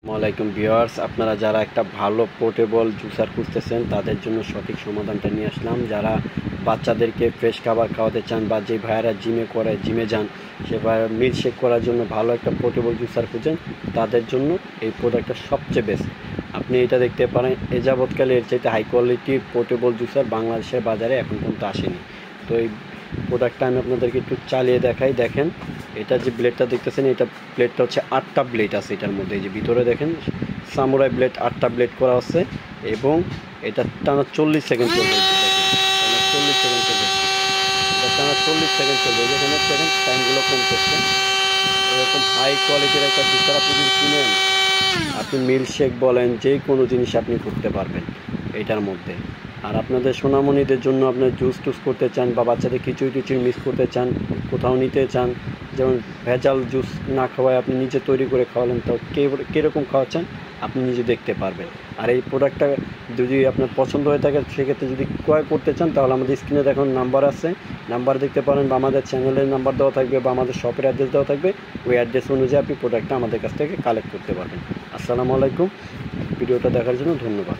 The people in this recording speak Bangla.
আসসালামাইকুম ভিউয়ার্স, আপনারা যারা একটা ভালো পোর্টেবল জুসার খুঁজতেছেন তাদের জন্য সঠিক সমাধানটা নিয়ে আসলাম। যারা বাচ্চাদেরকে ফ্রেশ খাবার খাওয়াতে চান বা যে ভাইয়ারা জিমে যান সে ভাইয়ারা মিল্কশেক করার জন্য ভালো একটা পোর্টেবল জুসার খুঁজেন, তাদের জন্য এই প্রোডাক্টটা সবচেয়ে বেস্ট। আপনি এটা দেখতে পারেন, এ যাবৎকালে এর চাইতে হাই কোয়ালিটির পোর্টেবল জুসার বাংলাদেশের বাজারে এখন পর্যন্ত আসেনি। তো এই প্রোডাক্টটা আমি আপনাদেরকে একটু চালিয়ে দেখাই। দেখেন, এটা যে ব্লেডটা দেখতেছেন, এটা ব্লেডটা হচ্ছে 8টা ব্লেড আছে এটার মধ্যে। এই যে ভিতরে দেখেন সামুরাই ব্লেড 8টা ব্লেড করা আছে এবং এটা টানা 40 সেকেন্ড চলবে। টানা 40 সেকেন্ড চলবে, এটা টানা 40 সেকেন্ড চলবে। যেখানে দেখেন টাইমগুলো কমতেছে। এরকম হাই কোয়ালিটির একটা জুসার আপনি যদি কিনেন, আপনি মিল্কশেক বলেন যে কোনো জিনিস আপনি করতে পারবেন এটার মধ্যে। আর আপনাদের সোনামণিদের জন্য আপনার জুস টুস করতে চান বা বাচ্চাদের খিচুড়ি মিক্স করতে চান, কোথাও নিতে চান, যেমন ভেজাল জুস না খাওয়ায় আপনি নিজে তৈরি করে খাওয়ালেন, তো কীরকম খাওয়াচ্ছেন আপনি নিজে দেখতে পারবেন। আর এই প্রোডাক্টটা যদি আপনার পছন্দ হয়ে থাকে সেক্ষেত্রে যদি ক্রয় করতে চান তাহলে আমাদের স্ক্রিনে দেখুন নাম্বার আছে, নাম্বার দেখতে পারেন বা আমাদের চ্যানেলের নাম্বার দেওয়া থাকবে বা আমাদের শপের অ্যাড্রেস দেওয়া থাকবে। ওই অ্যাড্রেস অনুযায়ী আপনি প্রোডাক্টটা আমাদের কাছ থেকে কালেক্ট করতে পারবেন। আসসালামু আলাইকুম, ভিডিওটা দেখার জন্য ধন্যবাদ।